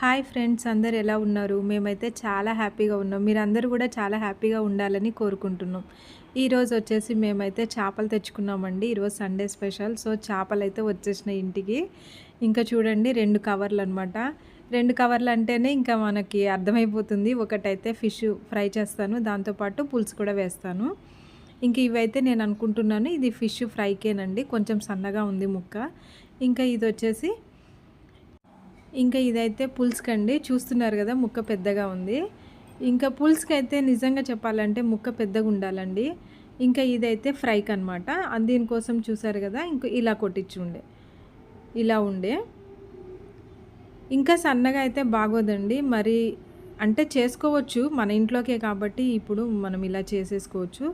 Hi friends, అందరు ఎలా ఉన్నారు? మేమైతే చాలా హ్యాపీగా ఉన్నాం. మీరందరూ కూడా చాలా హ్యాపీగా ఉండాలని కోరుకుంటున్నాం. ఈరోజు వచ్చేసి మేమైతే చేపలు తెచ్చుకున్నామండి. ఈరోజు సండే స్పెషల్. సో చేపలు అయితే వచ్చేసినాయి ఇంటికి. ఇంకా చూడండి 2 కవర్లు అనమాట. 2 కవర్లు అంటేనే ఇంకా మనకి అర్థమైపోతుంది. ఒకటైతే ఫిష్ ఫ్రై చేస్తాను, దాంతోపాటు పులుసు కూడా వేస్తాను. ఇంక ఇవైతే నేను అనుకుంటున్నాను ఇది ఫిష్ ఫ్రైకేనండి. కొంచెం సన్నగా ఉంది ముక్క. ఇంకా ఇది వచ్చేసి ఇంకా ఇదైతే పులుసుకండి. చూస్తున్నారు కదా, ముక్క పెద్దగా ఉంది. ఇంకా పులుసుకైతే నిజంగా చెప్పాలంటే ముక్క పెద్దగా ఉండాలండి. ఇంకా ఇదైతే ఫ్రైకి అనమాట. దీనికోసం చూసారు కదా, ఇంక ఇలా కొట్టించుండే ఇలా ఉండే. ఇంకా సన్నగా అయితే బాగోదండి మరి. అంటే చేసుకోవచ్చు మన ఇంట్లోకే కాబట్టి ఇప్పుడు మనం ఇలా చేసేసుకోవచ్చు.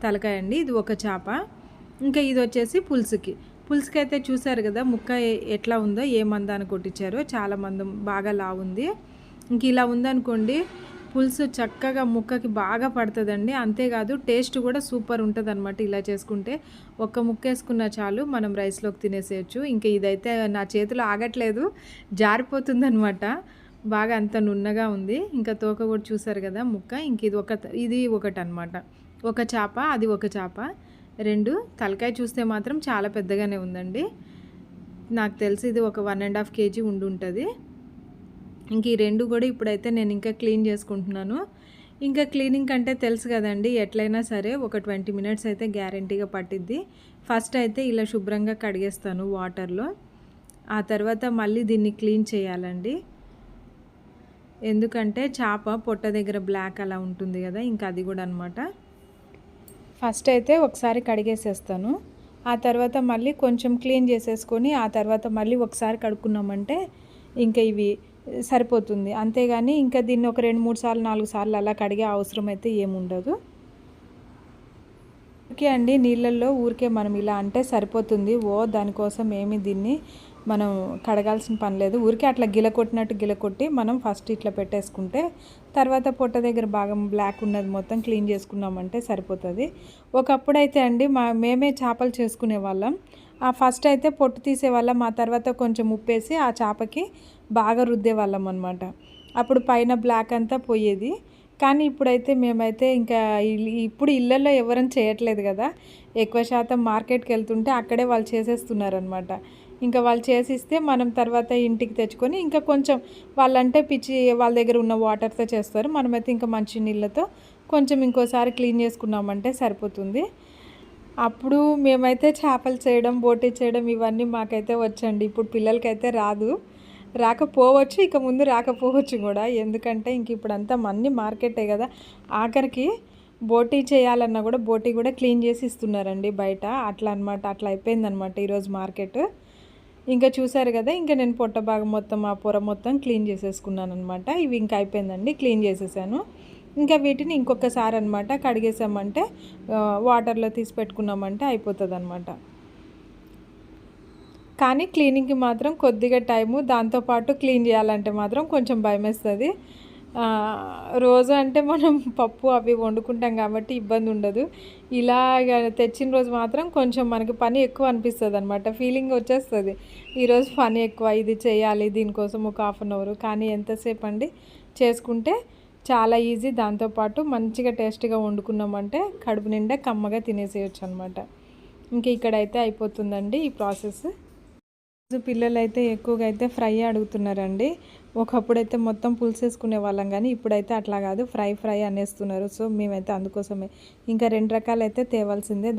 తలకాయ అండి, ఇది ఒక చేప. ఇంకా ఇది వచ్చేసి పులుసుకి అయితే చూసారు కదా ముక్క ఎట్లా ఉందో, ఏ మందాన్ని కొట్టించారో. చాలా మందం బాగా లావుంది. ఇంక ఇలా ఉందనుకోండి పులుసు చక్కగా ముక్కకి బాగా పడుతుందండి. అంతేకాదు టేస్ట్ కూడా సూపర్ ఉంటుంది అనమాట. ఇలా చేసుకుంటే ఒక్క ముక్క వేసుకున్న చాలు, మనం రైస్లోకి తినేసేయచ్చు. ఇంకా ఇదైతే నా చేతిలో ఆగట్లేదు, జారిపోతుంది అనమాట. బాగా అంత నున్నగా ఉంది. ఇంకా తోక కూడా చూసారు కదా ముక్క. ఇంక ఇది ఒకటి అనమాట. ఒక చేప, అది ఒక చేప. 2 తలకాయ చూస్తే మాత్రం చాలా పెద్దగానే ఉందండి. నాకు తెలిసి ఇది ఒక 1.5 kg ఉండుంటుంది. ఇంక ఈ 2 కూడా ఇప్పుడైతే నేను ఇంకా క్లీన్ చేసుకుంటున్నాను. ఇంకా క్లీనింగ్ కంటే తెలుసు కదండి, ఎట్లయినా సరే ఒక 20 మినిట్స్ అయితే గ్యారంటీగా పట్టిద్ది. ఫస్ట్ అయితే ఇలా శుభ్రంగా కడిగేస్తాను వాటర్లో. ఆ తర్వాత మళ్ళీ దీన్ని క్లీన్ చేయాలండి. ఎందుకంటే చేప పొట్ట దగ్గర బ్లాక్ అలా ఉంటుంది కదా, ఇంకా అది కూడా అనమాట. ఫస్ట్ అయితే ఒకసారి కడిగేసేస్తాను. ఆ తర్వాత మళ్ళీ కొంచెం క్లీన్ చేసేసుకొని ఆ తర్వాత మళ్ళీ ఒకసారి కడుక్కున్నామంటే ఇంకా ఇవి సరిపోతుంది. అంతేగాని ఇంకా దీన్ని ఒక 2-3 సార్లు 4 సార్లు అలా కడిగే అవసరం అయితే ఏముండదు. ఓకే అండి, నీళ్ళల్లో ఊరికే మనం ఇలా అంటే సరిపోతుంది. దానికోసం ఏమి దీన్ని మనం కడగాల్సిన పని లేదు. ఊరికే అట్లా గిలకొట్టినట్టు గిలకొట్టి మనం ఫస్ట్ ఇట్లా పెట్టేసుకుంటే తర్వాత పొట్ట దగ్గర భాగం బ్లాక్ ఉన్నది మొత్తం క్లీన్ చేసుకున్నామంటే సరిపోతుంది. ఒకప్పుడైతే అండి మేమే చేపలు చేసుకునే వాళ్ళం. ఫస్ట్ అయితే పొట్టు తీసేవాళ్ళం. ఆ తర్వాత కొంచెం ఉప్పేసి ఆ చేపకి బాగా రుద్దేవాళ్ళం అనమాట. అప్పుడు పైన బ్లాక్ అంతా పోయేది. కానీ ఇప్పుడైతే మేమైతే ఇంకా ఇప్పుడు ఇళ్ళల్లో ఎవరైనా చేయట్లేదు కదా, ఎక్కువ శాతం మార్కెట్కి వెళ్తుంటే అక్కడే వాళ్ళు చేసేస్తున్నారనమాట. ఇంకా వాళ్ళు చేసిస్తే మనం తర్వాత ఇంటికి తెచ్చుకొని ఇంకా కొంచెం వాళ్ళంటే పిచ్చి వాళ్ళ దగ్గర ఉన్న వాటర్తో చేస్తారు. మనమైతే ఇంకా మంచి నీళ్ళతో కొంచెం ఇంకోసారి క్లీన్ చేసుకున్నామంటే సరిపోతుంది. అప్పుడు మేమైతే చేపలు చేయడం, బోటీ చేయడం ఇవన్నీ మాకైతే వచ్చండి. ఇప్పుడు పిల్లలకైతే రాకపోవచ్చు, ఇక ముందు రాకపోవచ్చు కూడా. ఎందుకంటే ఇంక ఇప్పుడంతా అన్నీ మార్కెటే కదా. ఆఖరికి బోటీ చేయాలన్నా కూడా బోటీ కూడా క్లీన్ చేసి ఇస్తున్నారండి బయట. అట్లా అనమాట, అట్లా అయిపోయిందనమాట ఈరోజు మార్కెట్. ఇంకా చూసారు కదా, ఇంకా నేను పొట్ట భాగం మొత్తం ఆ పొర మొత్తం క్లీన్ చేసేసుకున్నాను అనమాట. ఇవి ఇంకా అయిపోయిందండి, క్లీన్ చేసేసాను. ఇంకా వీటిని ఇంకొకసారి అనమాట కడిగేసామంటే వాటర్లో తీసి పెట్టుకున్నామంటే అయిపోతుంది అనమాట. కానీ క్లీనింగ్కి మాత్రం కొద్దిగా టైము, దాంతోపాటు క్లీన్ చేయాలంటే మాత్రం కొంచెం భయమేస్తుంది. రోజు అంటే మనం పప్పు అవి వండుకుంటాం కాబట్టి ఇబ్బంది ఉండదు. ఇలాగ తెచ్చిన రోజు మాత్రం కొంచెం మనకి పని ఎక్కువ అనిపిస్తుంది అనమాట. ఫీలింగ్ వచ్చేస్తుంది ఈరోజు పని ఎక్కువ, ఇది చేయాలి, దీనికోసం ఒక 1/2 అవర్. కానీ ఎంతసేపు అండి, చేసుకుంటే చాలా ఈజీ. దాంతోపాటు మంచిగా టేస్టీగా వండుకున్నామంటే కడుపు నిండా కమ్మగా తినేసేయచ్చు అనమాట. ఇంక ఇక్కడైతే అయిపోతుందండి ఈ ప్రాసెస్. పిల్లలు అయితే ఎక్కువగా అయితే ఫ్రై అడుగుతున్నారండి. ఒకప్పుడైతే మొత్తం పులుసేసుకునే వాళ్ళం, కానీ ఇప్పుడైతే అట్లా కాదు, ఫ్రై అనేస్తున్నారు. సో మేమైతే అందుకోసమే ఇంకా 2 రకాలు అయితే తేవాల్సిందే,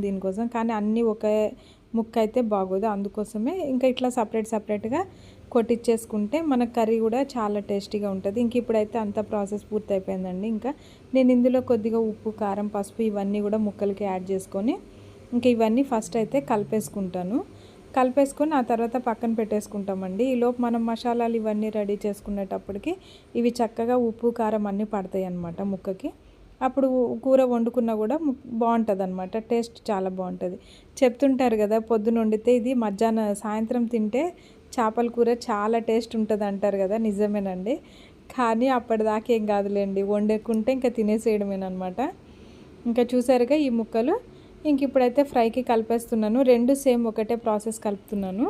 దీనికోసం. కానీ అన్నీ ఒకే ముక్క అయితే బాగోదు. అందుకోసమే ఇంకా ఇట్లా సపరేట్గా కొట్టించేసుకుంటే మన కర్రీ కూడా చాలా టేస్టీగా ఉంటుంది. ఇంక ఇప్పుడైతే అంత ప్రాసెస్ పూర్తయిపోయిందండి. ఇంకా నేను ఇందులో కొద్దిగా ఉప్పు, కారం, పసుపు ఇవన్నీ కూడా ముక్కలకి యాడ్ చేసుకొని ఇంకా ఇవన్నీ ఫస్ట్ అయితే కలిపేసుకొని ఆ తర్వాత పక్కన పెట్టేసుకుంటామండి. ఈలోపు మనం మసాలాలు ఇవన్నీ రెడీ చేసుకునేటప్పటికి ఇవి చక్కగా ఉప్పు, కారం అన్నీ పడతాయి అన్నమాట ముక్కకి. అప్పుడు కూర వండుకున్నా కూడా బాగుంటుంది అనమాట, టేస్ట్ చాలా బాగుంటుంది. చెప్తుంటారు కదా, పొద్దున వండితే ఇది సాయంత్రం తింటే చేపల కూర చాలా టేస్ట్ ఉంటుంది అంటారు కదా. నిజమేనండి. కానీ అప్పటిదాకా ఏం కాదులేండి, వండుకుంటే ఇంకా తినేసేయడమేనమాట. ఇంకా చూసారుగా ఈ ముక్కలు. ఇంక ఇప్పుడైతే ఫ్రైకి కలిపేస్తున్నాను. 2 సేమ్ ఒకటే ప్రాసెస్ కలుపుతున్నాను.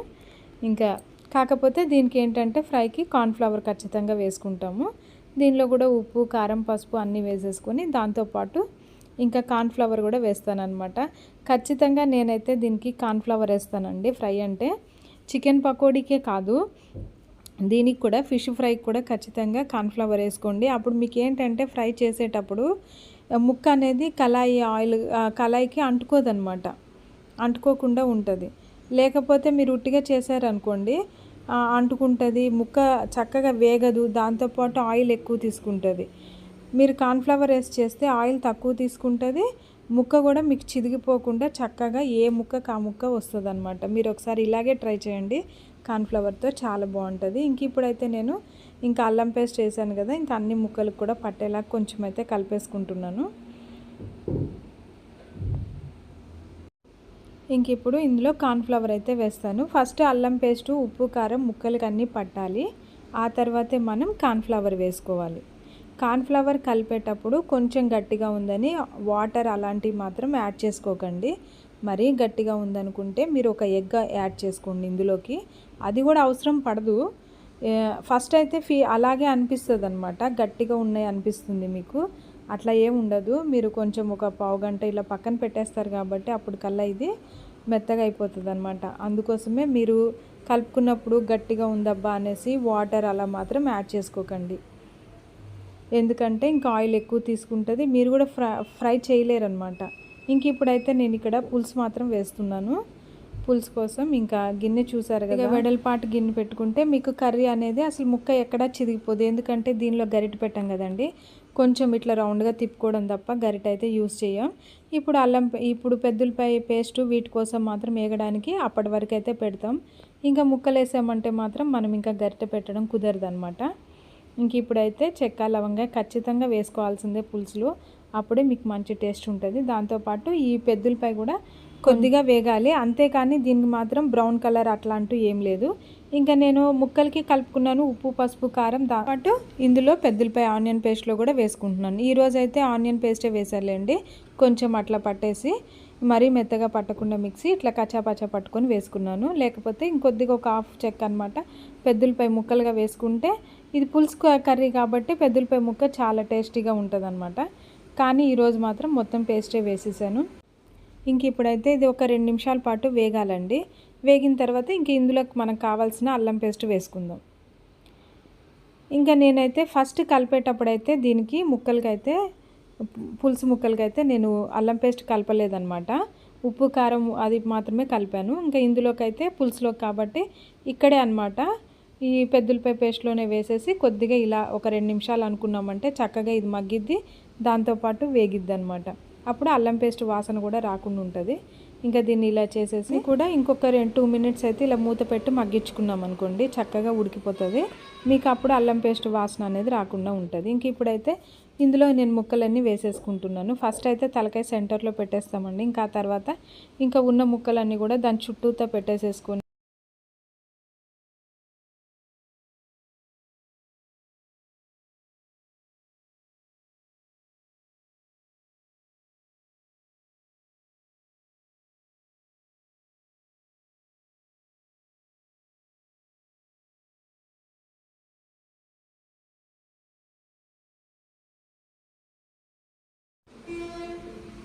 ఇంకా కాకపోతే దీనికి ఏంటంటే ఫ్రైకి కార్న్‌ఫ్లవర్ ఖచ్చితంగా వేసుకుంటాము. దీనిలో కూడా ఉప్పు, కారం, పసుపు అన్నీ వేసేసుకొని దాంతోపాటు ఇంకా కార్న్‌ఫ్లవర్ కూడా వేస్తానన్నమాట. ఖచ్చితంగా నేనైతే దీనికి కార్న్‌ఫ్లవర్ వేస్తానండి ఫ్రై అంటే. చికెన్ పకోడీకే కాదు, దీనికి కూడా ఫిష్ ఫ్రైకి కూడా ఖచ్చితంగా కార్న్‌ఫ్లవర్ వేసుకోండి. అప్పుడు మీకు ఏంటంటే ఫ్రై చేసేటప్పుడు ముక్క అనేది కళాయికి అంటుకోదనమాట, అంటుకోకుండా ఉంటుంది. లేకపోతే మీరు ఉట్టిగా చేశారనుకోండి అంటుకుంటుంది, ముక్క చక్కగా వేగదు, దాంతోపాటు ఆయిల్ ఎక్కువ తీసుకుంటుంది. మీరు కార్న్‌ఫ్లవర్ వేసి చేస్తే ఆయిల్ తక్కువ తీసుకుంటుంది, ముక్క కూడా మీకు చిదిగిపోకుండా చక్కగా ఏ ముక్కకు ఆ ముక్క వస్తుంది అనమాట. మీరు ఒకసారి ఇలాగే ట్రై చేయండి, కార్న్‌ఫ్లవర్తో చాలా బాగుంటుంది. ఇంక ఇప్పుడైతే నేను ఇంకా అల్లం పేస్ట్ వేసాను కదా, ఇంకా అన్ని ముక్కలకు కూడా పట్టేలా కొంచెం అయితే కలిపేసుకుంటున్నాను. ఇంక ఇప్పుడు ఇందులో కార్న్‌ఫ్లవర్ అయితే వేస్తాను. ఫస్ట్ అల్లం పేస్టు, ఉప్పు, కారం ముక్కలకి అన్నీ పట్టాలి, ఆ తర్వాతే మనం కార్న్‌ఫ్లవర్ వేసుకోవాలి. కార్న్‌ఫ్లవర్ కలిపేటప్పుడు కొంచెం గట్టిగా ఉందని వాటర్ అలాంటివి మాత్రం యాడ్ చేసుకోకండి. మరీ గట్టిగా ఉందనుకుంటే మీరు ఒక ఎగ్ యాడ్ చేసుకోండి ఇందులోకి, అది కూడా అవసరం పడదు. ఫస్ట్ అయితే అలాగే అనిపిస్తుంది అనమాట, గట్టిగా ఉన్నాయి అనిపిస్తుంది మీకు. అట్లా ఏమి ఉండదు, మీరు కొంచెం ఒక పావు గంట ఇలా పక్కన పెట్టేస్తారు కాబట్టి అప్పుడు కల్లా ఇది మెత్తగా అయిపోతుంది అనమాట. అందుకోసమే మీరు కలుపుకున్నప్పుడు గట్టిగా ఉందబ్బా అనేసి వాటర్ అలా మాత్రం యాడ్ చేసుకోకండి, ఎందుకంటే ఇంకా ఆయిల్ ఎక్కువ తీసుకుంటుంది, మీరు కూడా ఫ్రై చేయలేరు అనమాట. ఇంక ఇప్పుడైతే నేను ఇక్కడ పులుసు మాత్రం వేస్తున్నాను. పులుసు కోసం ఇంకా గిన్నె చూసారు కదా, వెడల్పాటు గిన్నె పెట్టుకుంటే మీకు కర్రీ అనేది అసలు ముక్క ఎక్కడా చిరిగిపోదు. ఎందుకంటే దీనిలో గరిటె పెట్టాం కదండి, కొంచెం ఇట్లా రౌండ్గా తిప్పుకోవడం తప్ప గరిటె అయితే యూస్ చేయం. ఇప్పుడు పెద్దలపాయ పేస్టు వీటి కోసం మాత్రం వేగడానికి అప్పటి వరకు అయితే పెడతాం. ఇంకా ముక్కలు వేసామంటే మాత్రం మనం ఇంకా గరిటె పెట్టడం కుదరదు అనమాట. ఇంక ఇప్పుడైతే చెక్క, లవంగా ఖచ్చితంగా వేసుకోవాల్సిందే పులుసులో, అప్పుడే మీకు మంచి టేస్ట్ ఉంటుంది. దాంతోపాటు ఈ పెద్దలపై కూడా కొద్దిగా వేగాలి, అంతేకాని దీనికి మాత్రం బ్రౌన్ కలర్ అట్లాంటివి ఏం లేదు. ఇంకా నేను ముక్కలకి కలుపుకున్నాను ఉప్పు, పసుపు, కారం, దాంతో ఇందులో పెద్దలపై ఆనియన్ పేస్ట్లో కూడా వేసుకుంటున్నాను. ఈరోజు అయితే ఆనియన్ పేస్టే వేసారులేండి, కొంచెం అట్లా పట్టేసి మరీ మెత్తగా పట్టకుండా మిక్సీ ఇట్లా కచ్చాపచ్చా పట్టుకొని వేసుకున్నాను. లేకపోతే ఇంకొద్దిగా ఒక హాఫ్ చెక్క అనమాట పెద్దలపై ముక్కలుగా వేసుకుంటే, ఇది పులుసు కర్రీ కాబట్టి పెద్దలపై ముక్క చాలా టేస్టీగా ఉంటుంది అనమాట. కానీ ఈరోజు మాత్రం మొత్తం పేస్టే వేసేసాను. ఇంక ఇప్పుడైతే ఇది ఒక 2 నిమిషాల పాటు వేగాలండి. వేగిన తర్వాత ఇంక ఇందులో మనకు కావాల్సిన అల్లం పేస్ట్ వేసుకుందాం. ఇంకా నేనైతే ఫస్ట్ కలిపేటప్పుడైతే దీనికి ముక్కలకైతే, పులుసు ముక్కలకైతే నేను అల్లం పేస్ట్ కలపలేదన్నమాట, ఉప్పు, కారం అది మాత్రమే కలిపాను. ఇంకా ఇందులోకైతే పులుసులోకి కాబట్టి ఇక్కడే అనమాట ఈ పెద్దలపై పేస్ట్లోనే వేసేసి కొద్దిగా ఇలా ఒక 2 నిమిషాలు అనుకున్నామంటే చక్కగా ఇది మగ్గిద్ది, దాంతోపాటు వేగిద్ది అనమాట. అప్పుడు అల్లం పేస్ట్ వాసన కూడా రాకుండా ఉంటుంది. ఇంకా దీన్ని ఇలా చేసేసి కూడా ఇంకొక 2 మినిట్స్ అయితే ఇలా మూత పెట్టి మగ్గించుకున్నాం అనుకోండి, చక్కగా ఉడికిపోతుంది. మీకు అప్పుడు అల్లం పేస్ట్ వాసన అనేది రాకుండా ఉంటుంది. ఇంక ఇప్పుడైతే ఇందులో నేను ముక్కలన్నీ వేసేసుకుంటున్నాను. ఫస్ట్ అయితే తలకాయ సెంటర్లో పెట్టేస్తామండి, ఇంకా తర్వాత ఇంకా ఉన్న ముక్కలన్నీ కూడా దాని చుట్టూతో పెట్టేసేసుకొని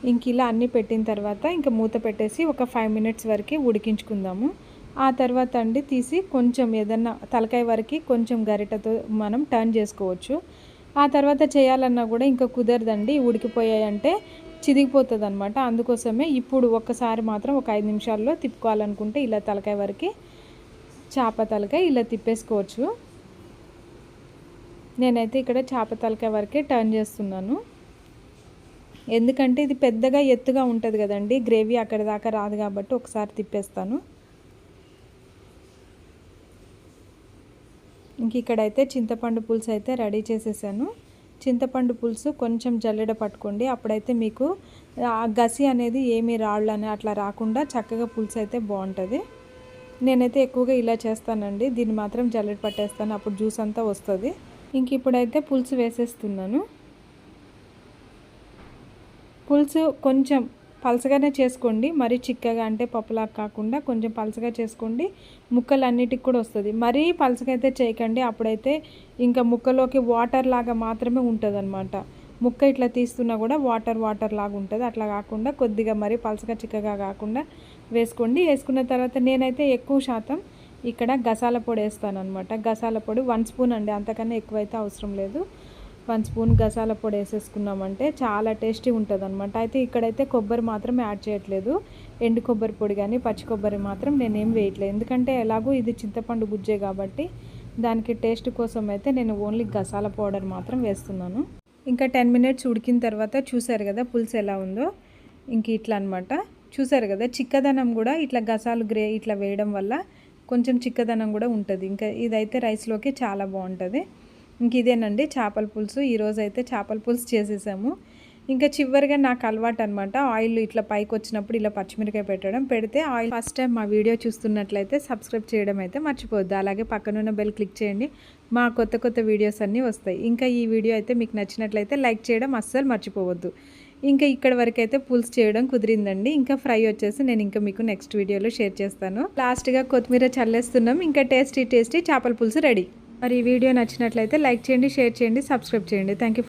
ఇంక ఇలా అన్నీ పెట్టిన తర్వాత ఇంకా మూత పెట్టేసి ఒక 5 మినిట్స్ వరకు ఉడికించుకుందాము. ఆ తర్వాత అండి తీసి కొంచెం ఏదన్నా తలకాయ వరకు కొంచెం గరిటతో మనం టర్న్ చేసుకోవచ్చు. ఆ తర్వాత చేయాలన్నా కూడా ఇంకా కుదరదండి, ఉడికిపోయాయంటే చిదిగిపోతుంది అనమాట. అందుకోసమే ఇప్పుడు ఒక్కసారి మాత్రం ఒక 5 నిమిషాల్లో తిప్పుకోవాలనుకుంటే ఇలా తలకాయ వరకు, చేప తలకాయ ఇలా తిప్పేసుకోవచ్చు. నేనైతే ఇక్కడ చేప తలకాయ వరకే టర్న్ చేస్తున్నాను, ఎందుకంటే ఇది పెద్దగా ఎత్తుగా ఉంటుంది కదండి, గ్రేవీ అక్కడ దాకా రాదు కాబట్టి ఒకసారి తిప్పేస్తాను. ఇంక ఇక్కడైతే చింతపండు పులుసు అయితే రెడీ చేసేసాను. చింతపండు పులుసు కొంచెం జల్లెడ పట్టుకోండి, అప్పుడైతే మీకు గసి అనేది ఏమీ రాళ్ళు అని అట్లా రాకుండా చక్కగా పులుసు అయితే బాగుంటుంది. నేనైతే ఎక్కువగా ఇలా చేస్తానండి, దీన్ని మాత్రం జల్లెడ పట్టేస్తాను, అప్పుడు జ్యూస్ అంతా వస్తుంది. ఇంక ఇప్పుడైతే పులుసు వేసేస్తున్నాను. పులుసు కొంచెం పలసగానే చేసుకోండి, మరీ చిక్కగా అంటే పప్పులాగా కాకుండా కొంచెం పలసగా చేసుకోండి, ముక్కలు అన్నిటికి కూడా వస్తుంది. మరీ పలసగా అయితే చేయకండి, అప్పుడైతే ఇంకా ముక్కలోకి వాటర్ లాగా మాత్రమే ఉంటుందన్నమాట. ముక్క ఇట్లా తీస్తున్నా కూడా వాటర్ లాగా ఉంటుంది. అట్లా కాకుండా కొద్దిగా మరీ పలసగా చిక్కగా కాకుండా వేసుకోండి. వేసుకున్న తర్వాత నేనైతే ఎక్కువ శాతం ఇక్కడ గసాల పొడి వేస్తాను అనమాట. గసాల పొడి 1 స్పూన్ అండి, అంతకన్నా ఎక్కువైతే అవసరం లేదు. 1 స్పూన్ గసాల పొడి వేసేసుకున్నామంటే చాలా టేస్టీ ఉంటుంది అనమాట. అయితే ఇక్కడైతే కొబ్బరి మాత్రం యాడ్ చేయట్లేదు, ఎండు కొబ్బరి పొడి కానీ పచ్చి కొబ్బరి మాత్రం నేనేం వేయట్లేదు. ఎందుకంటే ఎలాగో ఇది చింతపండు గుజ్జే కాబట్టి దానికి టేస్ట్ కోసం అయితే నేను ఓన్లీ గసాల పౌడర్ మాత్రం వేస్తున్నాను. ఇంకా 10 మినిట్స్ ఉడికిన తర్వాత చూసారు కదా పులుసు ఎలా ఉందో. ఇంక ఇట్లా అనమాట, చూసారు కదా చిక్కదనం కూడా ఇట్లా గసాలు ఇట్లా వేయడం వల్ల కొంచెం చిక్కదనం కూడా ఉంటుంది. ఇంకా ఇదైతే రైస్లోకి చాలా బాగుంటుంది. ఇంక ఇదేనండి చేపల పులుసు. ఈరోజు అయితే చేపల పులుసు చేసేసాము. ఇంకా చివరిగా నాకు అలవాటు అనమాట, ఆయిల్ ఇట్లా పైకి వచ్చినప్పుడు ఇలా పచ్చిమిరకాయ పెడితే ఆయిల్. ఫస్ట్ టైం మా వీడియో చూస్తున్నట్లయితే సబ్స్క్రైబ్ చేయడం అయితే మర్చిపోవద్దు. అలాగే పక్కనున్న బెల్ క్లిక్ చేయండి, మా కొత్త వీడియోస్ అన్నీ వస్తాయి. ఇంకా ఈ వీడియో అయితే మీకు నచ్చినట్లయితే లైక్ చేయడం అస్సలు మర్చిపోవద్దు. ఇంకా ఇక్కడ వరకు అయితే పులుసు చేయడం కుదిరిందండి. ఇంకా ఫ్రై వచ్చేసి నేను ఇంకా మీకు నెక్స్ట్ వీడియోలో షేర్ చేస్తాను. లాస్ట్గా కొత్తిమీర చల్లేస్తున్నాం. ఇంకా టేస్టీ చేపల పులుసు రెడీ. మరి ఈ వీడియో నచ్చినట్లయితే లైక్ చేయండి, షేర్ చేయండి, సబ్స్క్రైబ్ చేయండి. Thank you.